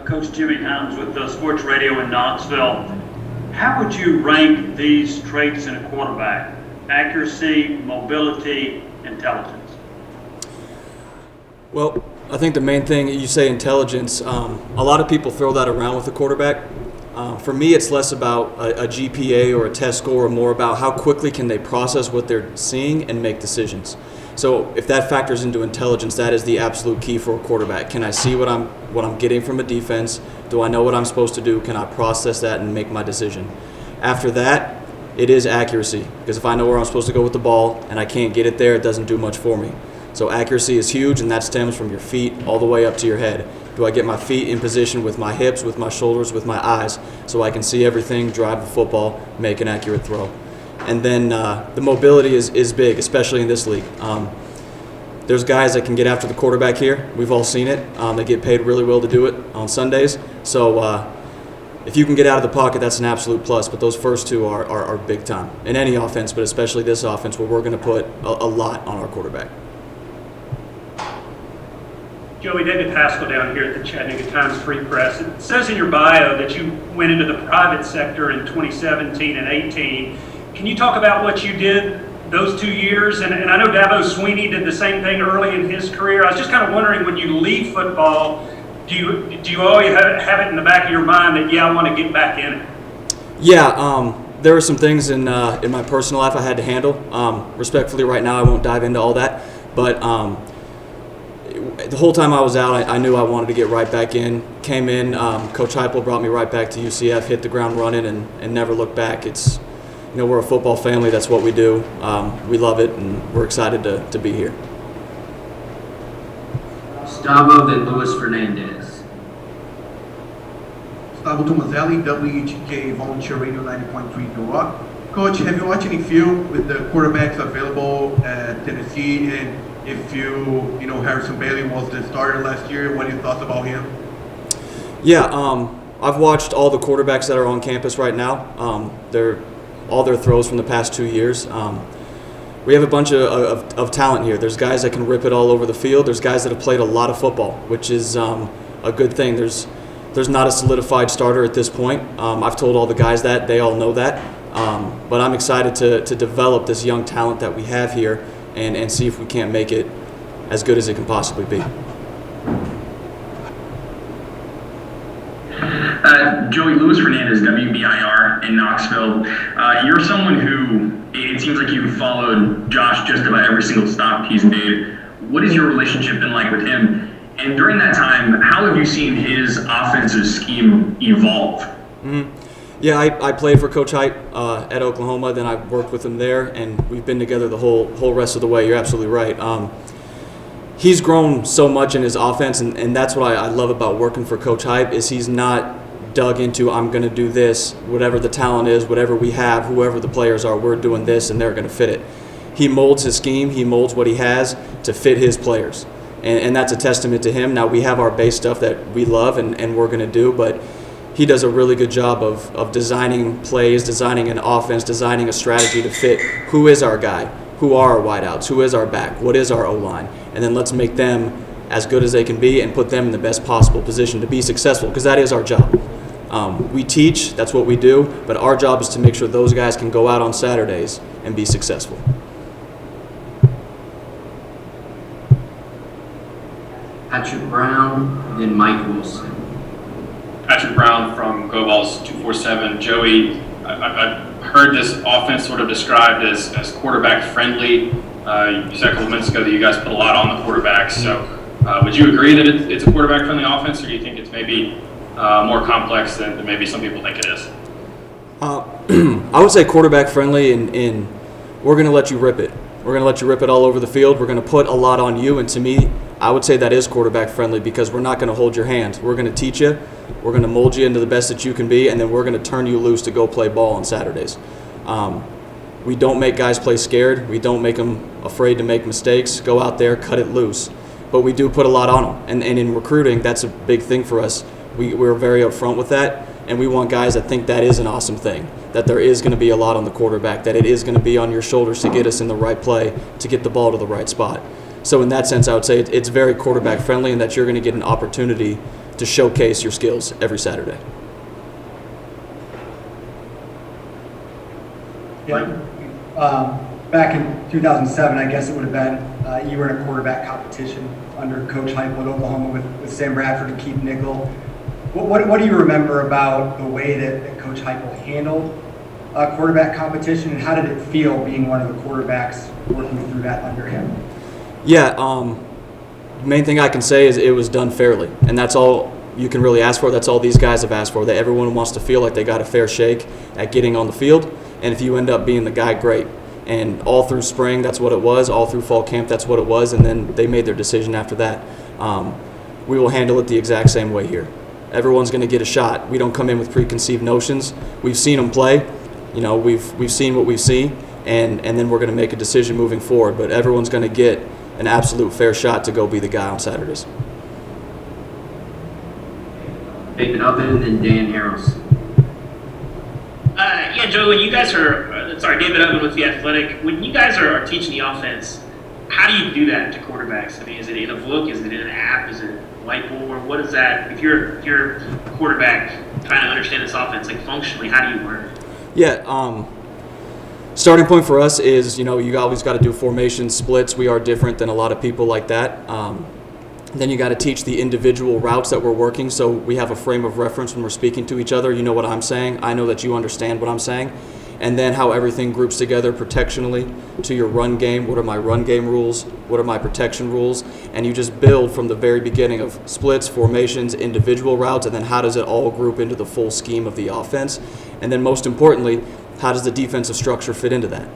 Coach Jimmy Hines with Sports Radio in Knoxville. How would you rank these traits in a quarterback? Accuracy, mobility, intelligence. Well, I think the main thing, you say intelligence, a lot of people throw that around with a quarterback. For me, it's less about a GPA or a test score, or more about how quickly can they process what they're seeing and make decisions. So if that factors into intelligence, that is the absolute key for a quarterback. Can I see what I'm getting from a defense? Do I know what I'm supposed to do? Can I process that and make my decision? After that, it is accuracy, because if I know where I'm supposed to go with the ball and I can't get it there, it doesn't do much for me. So accuracy is huge, and that stems from your feet all the way up to your head. Do I get my feet in position with my hips, with my shoulders, with my eyes, so I can see everything, drive the football, make an accurate throw? And then the mobility is big, especially in this league. There's guys that can get after the quarterback here. We've all seen it. They get paid really well to do it on Sundays. So if you can get out of the pocket, that's an absolute plus. But those first two are big time in any offense, but especially this offense where we're going to put a lot on our quarterback. Joey, David Haskell down here at the Chattanooga Times Free Press. It says in your bio that you went into the private sector in 2017 and 18. Can you talk about what you did those 2 years? And I know Dabo Sweeney did the same thing early in his career. I was just kind of wondering, when you leave football, do you always have it in the back of your mind that, I want to get back in it? Yeah, there were some things in my personal life I had to handle. Respectfully, right now I won't dive into all that. But the whole time I was out, I knew I wanted to get right back in. Came in, Coach Hypel brought me right back to UCF, hit the ground running, and never looked back. It's, we're a football family. That's what we do. We love it, and we're excited to be here. Gustavo de Luis Fernandez. Gustavo Tomazelli, WHK Volunteer Radio 90.3 The Rock. Coach, have you watched any film with the quarterbacks available at Tennessee? And if Harrison Bailey was the starter last year, what are your thoughts about him? Yeah, I've watched all the quarterbacks that are on campus right now. All their throws from the past 2 years. We have a bunch of talent here. There's guys that can rip it all over the field. There's guys that have played a lot of football, which is a good thing. There's not a solidified starter at this point. I've told all the guys that. They all know that. But I'm excited to develop this young talent that we have here and see if we can't make it as good as it can possibly be. Joey, Luis Fernandez, WBIR in Knoxville. You're someone who, it seems like you've followed Josh just about every single stop he's made. What has your relationship been like with him? And during that time, how have you seen his offensive scheme evolve? Mm-hmm. Yeah, I played for Coach Hype at Oklahoma. Then I worked with him there, and we've been together the whole rest of the way. You're absolutely right. He's grown so much in his offense, and that's what I love about working for Coach Hype, is he's not dug into, I'm going to do this, whatever the talent is, whatever we have, whoever the players are, we're doing this, and they're going to fit it. He molds his scheme, he molds what he has to fit his players, and that's a testament to him. Now, we have our base stuff that we love and we're going to do, but he does a really good job of designing plays, designing an offense, designing a strategy to fit who is our guy, who are our wideouts, who is our back, what is our O-line, and then let's make them as good as they can be and put them in the best possible position to be successful, because that is our job. We teach, that's what we do, but our job is to make sure those guys can go out on Saturdays and be successful. Patrick Brown, then Mike Wilson. Patrick Brown from GoBalls 247. Joey, I've heard this offense sort of described as quarterback friendly. You said a couple minutes ago that you guys put a lot on the quarterbacks. So would you agree that it's a quarterback friendly offense, or do you think it's maybe more complex than maybe some people think it is? I would say quarterback friendly, and we're going to let you rip it. We're going to let you rip it all over the field. We're going to put a lot on you, and to me, I would say that is quarterback friendly, because we're not going to hold your hand. We're going to teach you. We're going to mold you into the best that you can be, and then we're going to turn you loose to go play ball on Saturdays. We don't make guys play scared. We don't make them afraid to make mistakes. Go out there, cut it loose. But we do put a lot on them. And in recruiting, that's a big thing for us. We're very upfront with that, and we want guys that think that is an awesome thing, that there is going to be a lot on the quarterback, that it is going to be on your shoulders to get us in the right play, to get the ball to the right spot. So in that sense, I would say it's very quarterback friendly, and that you're going to get an opportunity to showcase your skills every Saturday. Yeah. Back in 2007, I guess it would have been, you were in a quarterback competition under Coach Hypel at Oklahoma with Sam Bradford and Keith Nickel. What do you remember about the way that Coach Hypel handled quarterback competition, and how did it feel being one of the quarterbacks working through that under him? Yeah, the main thing I can say is it was done fairly, and that's all you can really ask for. That's all these guys have asked for, that everyone wants to feel like they got a fair shake at getting on the field, and if you end up being the guy, great. And all through spring, that's what it was. All through fall camp, that's what it was, and then they made their decision after that. We will handle it the exact same way here. Everyone's going to get a shot. We don't come in with preconceived notions. We've seen them play. You know, we've seen what we've seen, and then we're going to make a decision moving forward. But everyone's going to get an absolute fair shot to go be the guy on Saturdays. David Oven and Dan Harrelson. Yeah, Joe, when you guys David Oven with The Athletic, when you guys are teaching the offense, how do you do that to quarterbacks? I mean, is it in a book? Is it in an app? Is it whiteboard? What is that? If you're a quarterback trying to understand this offense, like functionally, how do you learn? Yeah, starting point for us is, you always got to do formation splits. We are different than a lot of people like that. Then you got to teach the individual routes that we're working, so we have a frame of reference when we're speaking to each other. You know what I'm saying, I know that you understand what I'm saying. And then how everything groups together protectionally to your run game. What are my run game rules? What are my protection rules? And you just build from the very beginning of splits, formations, individual routes, and then how does it all group into the full scheme of the offense? And then most importantly, how does the defensive structure fit into that?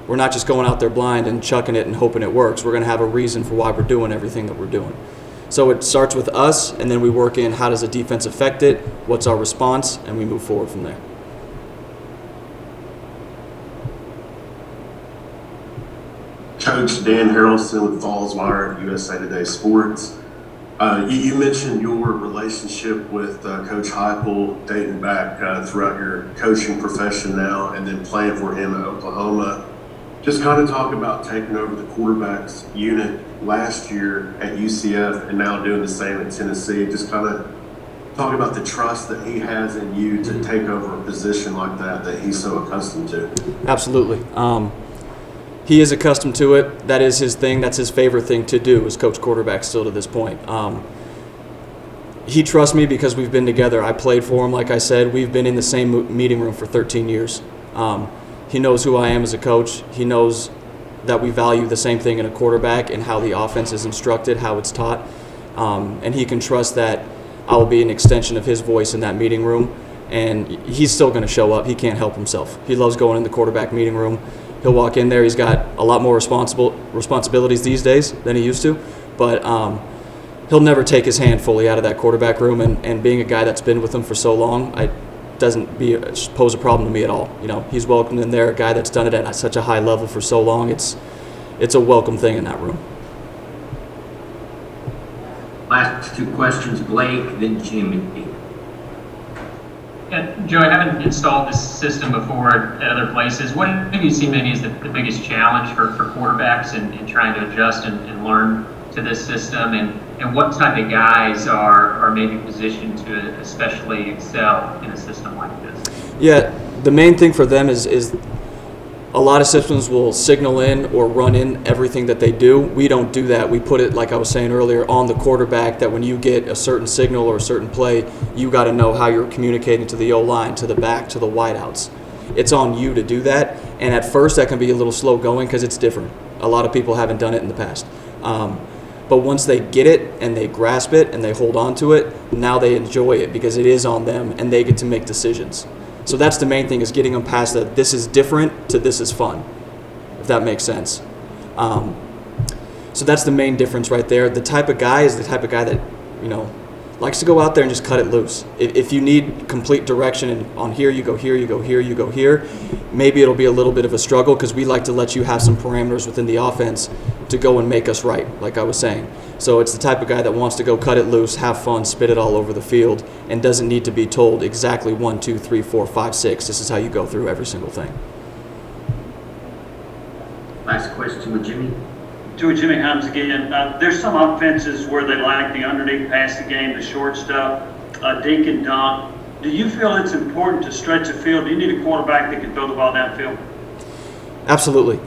We're not just going out there blind and chucking it and hoping it works. We're going to have a reason for why we're doing everything that we're doing. So it starts with us, and then we work in how does the defense affect it, what's our response, and we move forward from there. Coach Dan Harrelson with Fallswire at USA Today Sports. You mentioned your relationship with Coach Hypel dating back throughout your coaching profession now, and then playing for him at Oklahoma. Just kind of talk about taking over the quarterbacks unit last year at UCF and now doing the same at Tennessee. Just kind of talk about the trust that he has in you to take over a position like that he's so accustomed to. Absolutely. He is accustomed to it. That is his thing. That's his favorite thing to do, is coach quarterback still to this point. He trusts me because we've been together. I played for him, like I said. We've been in the same meeting room for 13 years. He knows who I am as a coach. He knows that we value the same thing in a quarterback and how the offense is instructed, how it's taught. And he can trust that I will be an extension of his voice in that meeting room. And he's still going to show up. He can't help himself. He loves going in the quarterback meeting room. He'll walk in there. He's got a lot more responsibilities these days than he used to. But he'll never take his hand fully out of that quarterback room. And being a guy that's been with him for so long, doesn't pose a problem to me at all. He's welcomed in there. A guy that's done it at such a high level for so long, it's a welcome thing in that room. Last two questions, Blake, then Jimmy. Yeah, Joe, I haven't installed this system before at other places. What have you seen maybe as the biggest challenge for quarterbacks in trying to adjust and learn to this system, and what type of guys are maybe positioned to especially excel in a system like this? Yeah, the main thing for them is a lot of systems will signal in or run in everything that they do. We don't do that. We put it, like I was saying earlier, on the quarterback, that when you get a certain signal or a certain play, you got to know how you're communicating to the O-line, to the back, to the wideouts. It's on you to do that, and at first that can be a little slow going because it's different. A lot of people haven't done it in the past. But once they get it and they grasp it and they hold on to it, now they enjoy it because it is on them and they get to make decisions. So that's the main thing, is getting them past that this is different to this is fun, if that makes sense. So that's the main difference right there. The type of guy is the type of guy that, likes to go out there and just cut it loose. If you need complete direction and on here you go here, you go here, you go here, maybe it'll be a little bit of a struggle because we like to let you have some parameters within the offense to go and make us right, like I was saying. So it's the type of guy that wants to go cut it loose, have fun, spit it all over the field, and doesn't need to be told exactly 1, 2, 3, 4, 5, 6. This is how you go through every single thing. Last question with Jimmy. To Jimmy Himes again. There's some offenses where they like the underneath passing game, the short stuff, dink and dunk. Do you feel it's important to stretch the field? Do you need a quarterback that can throw the ball downfield? Absolutely.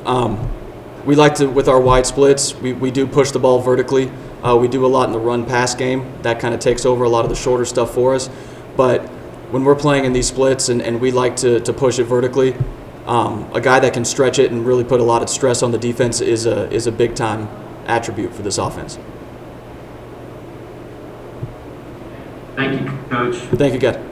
We like to, with our wide splits, we do push the ball vertically. We do a lot in the run-pass game. That kind of takes over a lot of the shorter stuff for us. But when we're playing in these splits and we like to push it vertically, a guy that can stretch it and really put a lot of stress on the defense is a big-time attribute for this offense. Thank you, Coach. Thank you, guys.